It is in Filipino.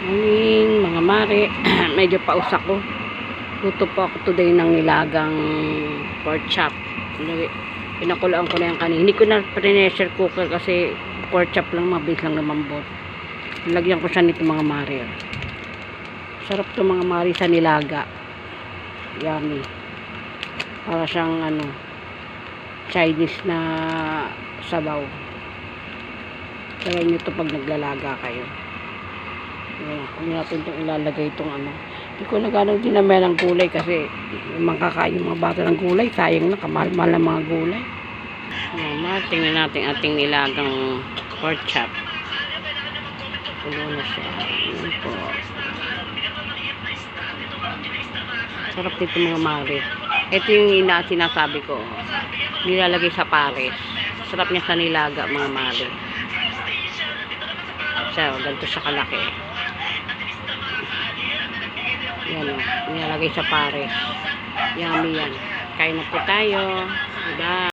Morning mga mare. Medyo paus ako. Luto po ako today ng nilagang pork chop. Pinakulaan ko na yung kanina. Hindi ko na pressure cooker kasi pork chop lang, mabilis lang lumambot. Nilagyan ko siya nito mga mare. Sarap to mga mare sa nilaga. Yummy. Para siyang Chinese na sabaw. Try nyo to pag naglalaga kayo. Kung natin itong ilalagay itong hindi ko na ganang dinamay ng gulay kasi makakain yung mga bata ng gulay, sayang na, kamahal-mahal ng mga gulay. Tingnan natin ating nilagang pork chop. Pulo na siya. Ayan po. Sarap nito mga mare. Ito yung sinasabi ko, nilalagay sa pares. Sarap niya sa nilaga mga mare. So, ganito siya kalaki. Yan o, nilalagay sa pares. Yummy yan. Kain na po tayo. Bye.